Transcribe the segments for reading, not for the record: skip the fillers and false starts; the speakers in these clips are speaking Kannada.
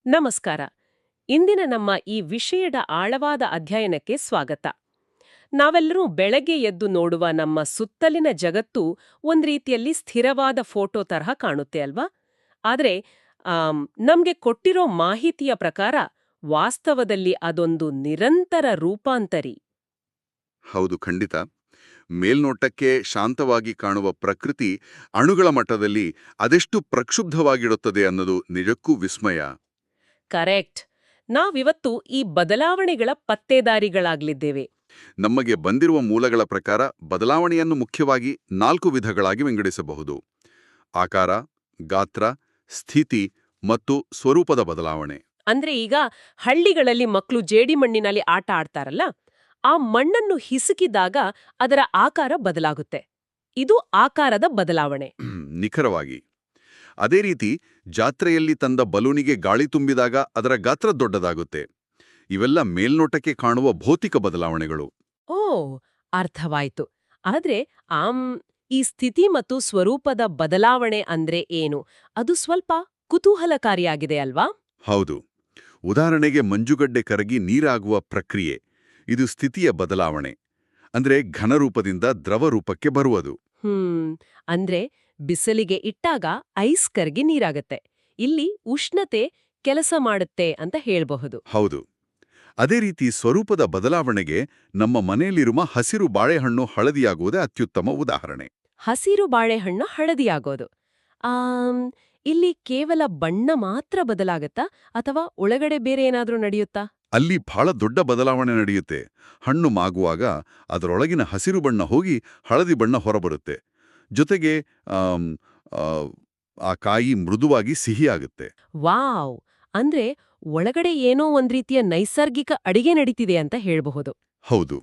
ನಮಸ್ಕಾರ. ಇಂದಿನ ನಮ್ಮ ಈ ವಿಷಯದ ಆಳವಾದ ಅಧ್ಯಯನಕ್ಕೆ ಸ್ವಾಗತ. ನಾವೆಲ್ಲರೂ ಬೆಳಗ್ಗೆ ಎದ್ದು ನೋಡುವ ನಮ್ಮ ಸುತ್ತಲಿನ ಜಗತ್ತು ಒಂದ್ ರೀತಿಯಲ್ಲಿ ಸ್ಥಿರವಾದ ಫೋಟೋ ತರಹ ಕಾಣುತ್ತೆ ಅಲ್ವಾ? ಆದ್ರೆ ನಮ್ಗೆ ಕೊಟ್ಟಿರೋ ಮಾಹಿತಿಯ ಪ್ರಕಾರ ವಾಸ್ತವದಲ್ಲಿ ಅದೊಂದು ನಿರಂತರ ರೂಪಾಂತರಿ. ಹೌದು, ಖಂಡಿತ. ಮೇಲ್ನೋಟಕ್ಕೆ ಶಾಂತವಾಗಿ ಕಾಣುವ ಪ್ರಕೃತಿ ಅಣುಗಳ ಮಟ್ಟದಲ್ಲಿ ಅದೆಷ್ಟು ಪ್ರಕ್ಷುಬ್ಧವಾಗಿರುತ್ತದೆ ಅನ್ನೋದು ನಿಜಕ್ಕೂ ವಿಸ್ಮಯ. ಕರೆಕ್ಟ್. ನಾವಿವತ್ತು ಈ ಬದಲಾವಣೆಗಳ ಪತ್ತೇದಾರಿಗಳಾಗ್ಲಿದ್ದೇವೆ. ನಮಗೆ ಬಂದಿರುವ ಮೂಲಗಳ ಪ್ರಕಾರ ಬದಲಾವಣೆಯನ್ನು ಮುಖ್ಯವಾಗಿ 4 ವಿಧಗಳಾಗಿ ವಿಂಗಡಿಸಬಹುದು: ಆಕಾರ, ಗಾತ್ರ, ಸ್ಥಿತಿ ಮತ್ತು ಸ್ವರೂಪದ ಬದಲಾವಣೆ. ಅಂದ್ರೆ ಈಗ ಹಳ್ಳಿಗಳಲ್ಲಿ ಮಕ್ಕಳು ಜೇಡಿಮಣ್ಣಿನಲ್ಲಿ ಆಟ ಆಡ್ತಾರಲ್ಲ, ಆ ಮಣ್ಣನ್ನು ಹಿಸುಕಿದಾಗ ಅದರ ಆಕಾರ ಬದಲಾಗುತ್ತೆ. ಇದು ಆಕಾರದ ಬದಲಾವಣೆ. ನಿಖರವಾಗಿ. ಅದೇ ರೀತಿ ಜಾತ್ರೆಯಲ್ಲಿ ತಂದ ಬಲೂನಿಗೆ ಗಾಳಿ ತುಂಬಿದಾಗ ಅದರ ಗಾತ್ರ ದೊಡ್ಡದಾಗುತ್ತೆ. ಇವೆಲ್ಲ ಮೇಲ್ನೋಟಕ್ಕೆ ಕಾಣುವ ಭೌತಿಕ ಬದಲಾವಣೆಗಳು. ಓ, ಅರ್ಥವಾಯ್ತು. ಆದ್ರೆ ಈ ಸ್ಥಿತಿ ಮತ್ತು ಸ್ವರೂಪದ ಬದಲಾವಣೆ ಅಂದ್ರೆ ಏನು? ಅದು ಸ್ವಲ್ಪ ಕುತೂಹಲಕಾರಿಯಾಗಿದೆ ಅಲ್ವಾ? ಹೌದು. ಉದಾಹರಣೆಗೆ ಮಂಜುಗಡ್ಡೆ ಕರಗಿ ನೀರಾಗುವ ಪ್ರಕ್ರಿಯೆ. ಇದು ಸ್ಥಿತಿಯ ಬದಲಾವಣೆ. ಅಂದ್ರೆ ಘನರೂಪದಿಂದ ದ್ರವ ರೂಪಕ್ಕೆ ಬರುವುದು. ಅಂದ್ರೆ ಬಿಸಿಲಿಗೆ ಇಟ್ಟಾಗ ಐಸ್ ಕರ್ಗಿ ನೀರಾಗತ್ತೆ. ಇಲ್ಲಿ ಉಷ್ಣತೆ ಕೆಲಸ ಮಾಡುತ್ತೆ ಅಂತ ಹೇಳ್ಬಹುದು. ಹೌದು. ಅದೇ ರೀತಿ ಸ್ವರೂಪದ ಬದಲಾವಣೆಗೆ ನಮ್ಮ ಮನೆಯಲ್ಲಿರುವ ಹಸಿರು ಬಾಳೆಹಣ್ಣು ಹಳದಿಯಾಗುವುದೇ ಅತ್ಯುತ್ತಮ ಉದಾಹರಣೆ. ಹಸಿರು ಬಾಳೆಹಣ್ಣು ಹಳದಿಯಾಗೋದು. ಇಲ್ಲಿ ಕೇವಲ ಬಣ್ಣ ಮಾತ್ರ ಬದಲಾಗತ್ತಾ ಅಥವಾ ಒಳಗಡೆ ಬೇರೆ ಏನಾದ್ರೂ ನಡೆಯುತ್ತಾ? ಅಲ್ಲಿ ಬಹಳ ದೊಡ್ಡ ಬದಲಾವಣೆ ನಡೆಯುತ್ತೆ. ಹಣ್ಣು ಮಾಗುವಾಗ ಅದರೊಳಗಿನ ಹಸಿರು ಬಣ್ಣ ಹೋಗಿ ಹಳದಿ ಬಣ್ಣ ಹೊರಬರುತ್ತೆ. ಜೊತೆಗೆ ಆ ಕಾಯಿ ಮೃದುವಾಗಿ ಸಿಹಿಯಾಗುತ್ತೆ. ವಾವ್! ಅಂದ್ರೆ ಒಳಗಡೆ ಏನೋ ಒಂದ್ ರೀತಿಯ ನೈಸರ್ಗಿಕ ಅಡಿಗೆ ನಡೀತಿದೆ ಅಂತ ಹೇಳ್ಬಹುದು. ಹೌದು.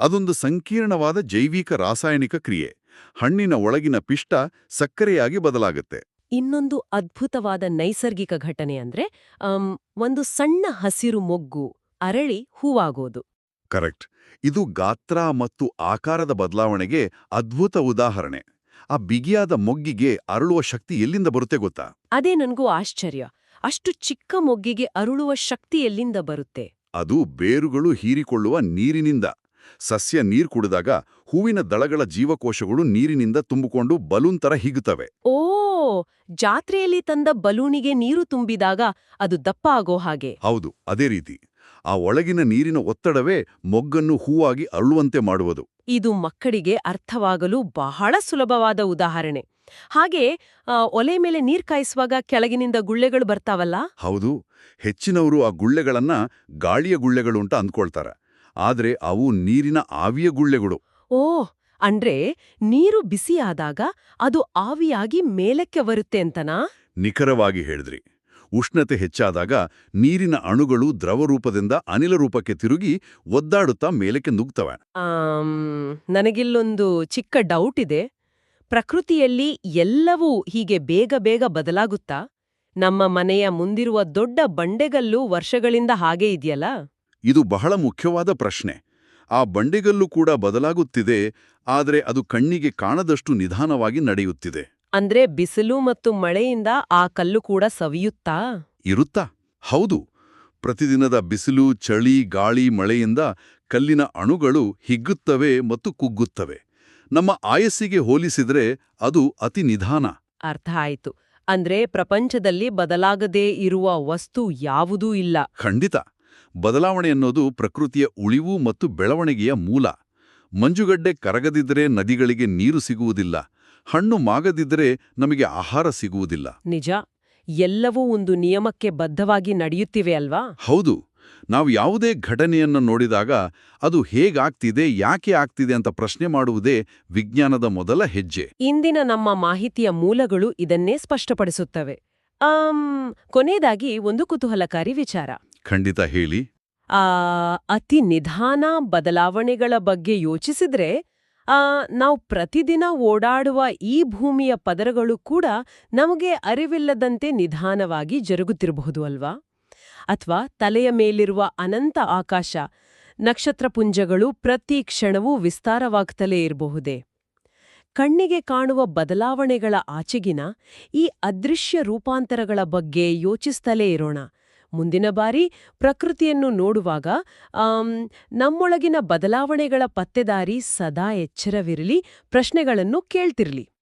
ಅದೊಂದು ಸಂಕೀರ್ಣವಾದ ಜೈವಿಕ ರಾಸಾಯನಿಕ ಕ್ರಿಯೆ. ಹಣ್ಣಿನ ಒಳಗಿನ ಪಿಷ್ಟ ಸಕ್ಕರೆಯಾಗಿ ಬದಲಾಗುತ್ತೆ. ಇನ್ನೊಂದು ಅದ್ಭುತವಾದ ನೈಸರ್ಗಿಕ ಘಟನೆ ಅಂದ್ರೆ ಒಂದು ಸಣ್ಣ ಹಸಿರು ಮೊಗ್ಗು ಅರಳಿ ಹೂವಾಗೋದು. ಕರೆಕ್ಟ್. ಇದು ಗಾತ್ರ ಮತ್ತು ಆಕಾರದ ಬದಲಾವಣೆಗೆ ಅದ್ಭುತ ಉದಾಹರಣೆ. ಆ ಬಿಗಿಯಾದ ಮೊಗ್ಗಿಗೆ ಅರಳುವ ಶಕ್ತಿ ಎಲ್ಲಿಂದ ಬರುತ್ತೆ ಗೊತ್ತಾ? ಅದೇ ನನ್ಗೂ ಆಶ್ಚರ್ಯ. ಅಷ್ಟು ಚಿಕ್ಕ ಮೊಗ್ಗಿಗೆ ಅರಳುವ ಶಕ್ತಿ ಎಲ್ಲಿಂದ ಬರುತ್ತೆ? ಅದು ಬೇರುಗಳು ಹೀರಿಕೊಳ್ಳುವ ನೀರಿನಿಂದ. ಸಸ್ಯ ನೀರು ಕುಡಿದಾಗ ಹೂವಿನ ದಳಗಳ ಜೀವಕೋಶಗಳು ನೀರಿನಿಂದ ತುಂಬಿಕೊಂಡು ಬಲೂನ್ ತರ ಹಿಗ್ಗುತ್ತವೆ. ಓ, ಜಾತ್ರೆಯಲ್ಲಿ ತಂದ ಬಲೂನಿಗೆ ನೀರು ತುಂಬಿದಾಗ ಅದು ದಪ್ಪ ಆಗೋ ಹಾಗೆ. ಹೌದು, ಅದೇ ರೀತಿ. ಆ ಒಳಗಿನ ನೀರಿನ ಒತ್ತಡವೇ ಮೊಗ್ಗನ್ನು ಹೂವಾಗಿ ಅರಳುವಂತೆ ಮಾಡುವುದು. ಇದು ಮಕ್ಕಳಿಗೆ ಅರ್ಥವಾಗಲು ಬಹಳ ಸುಲಭವಾದ ಉದಾಹರಣೆ. ಹಾಗೆ ಒಲೆ ಮೇಲೆ ನೀರ್ ಕಾಯಿಸುವಾಗ ಕೆಳಗಿನಿಂದ ಗುಳ್ಳೆಗಳು ಬರ್ತಾವಲ್ಲ? ಹೌದು. ಹೆಚ್ಚಿನವರು ಆ ಗುಳ್ಳೆಗಳನ್ನ ಗಾಳಿಯ ಗುಳ್ಳೆಗಳು ಅಂತ ಅಂದ್ಕೊಳ್ತಾರೆ. ಆದ್ರೆ ಅವು ನೀರಿನ ಆವಿಯ ಗುಳ್ಳೆಗಳು. ಓ, ಅಂದ್ರೆ ನೀರು ಬಿಸಿಯಾದಾಗ ಅದು ಆವಿಯಾಗಿ ಮೇಲಕ್ಕೆ ಬರುತ್ತೆ ಅಂತನಾ? ನಿಖರವಾಗಿ ಹೇಳಿದ್ರಿ. ಉಷ್ಣತೆ ಹೆಚ್ಚಾದಾಗ ನೀರಿನ ಅಣುಗಳು ದ್ರವರೂಪದಿಂದ ಅನಿಲ ರೂಪಕ್ಕೆ ತಿರುಗಿ ಒದ್ದಾಡುತ್ತಾ ಮೇಲಕ್ಕೆ ನುಗ್ತವೆ. ನನಗಿಲ್ಲೊಂದು ಚಿಕ್ಕ ಡೌಟ್ ಇದೆ. ಪ್ರಕೃತಿಯಲ್ಲಿ ಎಲ್ಲವೂ ಹೀಗೆ ಬೇಗ ಬೇಗ ಬದಲಾಗುತ್ತಾ? ನಮ್ಮ ಮನೆಯ ಮುಂದಿರುವ ದೊಡ್ಡ ಬಂಡೆಗಲ್ಲು ವರ್ಷಗಳಿಂದ ಹಾಗೇ ಇದೆಯಲ್ಲ? ಇದು ಬಹಳ ಮುಖ್ಯವಾದ ಪ್ರಶ್ನೆ. ಆ ಬಂಡೆಗಲ್ಲು ಕೂಡ ಬದಲಾಗುತ್ತಿದೆ, ಆದರೆ ಅದು ಕಣ್ಣಿಗೆ ಕಾಣದಷ್ಟು ನಿಧಾನವಾಗಿ ನಡೆಯುತ್ತಿದೆ. ಅಂದ್ರೆ ಬಿಸಿಲು ಮತ್ತು ಮಳೆಯಿಂದ ಆ ಕಲ್ಲು ಕೂಡ ಸವಿಯುತ್ತಾ? ಇರುತ್ತಾ? ಹೌದು. ಪ್ರತಿದಿನದ ಬಿಸಿಲು, ಚಳಿ, ಗಾಳಿ, ಮಳೆಯಿಂದ ಕಲ್ಲಿನ ಅಣುಗಳು ಹಿಗ್ಗುತ್ತವೆ ಮತ್ತು ಕುಗ್ಗುತ್ತವೆ. ನಮ್ಮ ಆಯಸ್ಸಿಗೆ ಹೋಲಿಸಿದ್ರೆ ಅದು ಅತಿ ನಿಧಾನ. ಅರ್ಥ ಆಯ್ತು. ಅಂದ್ರೆ ಪ್ರಪಂಚದಲ್ಲಿ ಬದಲಾಗದೇ ಇರುವ ವಸ್ತು ಯಾವುದೂ ಇಲ್ಲ. ಖಂಡಿತ. ಬದಲಾವಣೆ ಅನ್ನೋದು ಪ್ರಕೃತಿಯ ಉಳಿವು ಮತ್ತು ಬೆಳವಣಿಗೆಯ ಮೂಲ. ಮಂಜುಗಡ್ಡೆ ಕರಗದಿದ್ರೆ ನದಿಗಳಿಗೆ ನೀರು ಸಿಗುವುದಿಲ್ಲ. ಹಣ್ಣು ಮಾಗದಿದ್ರೆ ನಮಗೆ ಆಹಾರ ಸಿಗುವುದಿಲ್ಲ. ನಿಜ. ಎಲ್ಲವೂ ಒಂದು ನಿಯಮಕ್ಕೆ ಬದ್ಧವಾಗಿ ನಡೆಯುತ್ತಿವೆ ಅಲ್ವಾ? ಹೌದು. ನಾವು ಯಾವುದೇ ಘಟನೆಯನ್ನು ನೋಡಿದಾಗ ಅದು ಹೇಗಾಗ್ತಿದೆ, ಯಾಕೆ ಆಗ್ತಿದೆ ಅಂತ ಪ್ರಶ್ನೆ ಮಾಡುವುದೇ ವಿಜ್ಞಾನದ ಮೊದಲ ಹೆಜ್ಜೆ. ಇಂದಿನ ನಮ್ಮ ಮಾಹಿತಿಯ ಮೂಲಗಳು ಇದನ್ನೇ ಸ್ಪಷ್ಟಪಡಿಸುತ್ತವೆ. ಕೊನೆಯದಾಗಿ ಒಂದು ಕುತೂಹಲಕಾರಿ ವಿಚಾರ. ಖಂಡಿತ ಹೇಳಿ. ಅತಿ ನಿಧಾನ ಬದಲಾವಣೆಗಳ ಬಗ್ಗೆ ಯೋಚಿಸಿದ್ರೆ ನಾವು ಪ್ರತಿದಿನ ಓಡಾಡುವ ಈ ಭೂಮಿಯ ಪದರಗಳು ಕೂಡ ನಮಗೆ ಅರಿವಿಲ್ಲದಂತೆ ನಿಧಾನವಾಗಿ ಜರುಗುತ್ತಿರಬಹುದು ಅಲ್ವಾ? ಅಥವಾ ತಲೆಯ ಮೇಲಿರುವ ಅನಂತ ಆಕಾಶ, ನಕ್ಷತ್ರಪುಂಜಗಳು ಪ್ರತಿ ಕ್ಷಣವೂ ವಿಸ್ತಾರವಾಗ್ತಲೇ ಇರಬಹುದೇ? ಕಣ್ಣಿಗೆ ಕಾಣುವ ಬದಲಾವಣೆಗಳ ಆಚೆಗಿನ ಈ ಅದೃಶ್ಯ ರೂಪಾಂತರಗಳ ಬಗ್ಗೆ ಯೋಚಿಸ್ತಲೇ ಇರೋಣ. ಮುಂದಿನ ಬಾರಿ ಪ್ರಕೃತಿಯನ್ನು ನೋಡುವಾಗ ನಮ್ಮೊಳಗಿನ ಬದಲಾವಣೆಗಳ ಪತ್ತೆದಾರಿ ಸದಾ ಎಚ್ಚರವಿರಲಿ, ಪ್ರಶ್ನೆಗಳನ್ನು ಕೇಳ್ತಿರ್ಲಿ.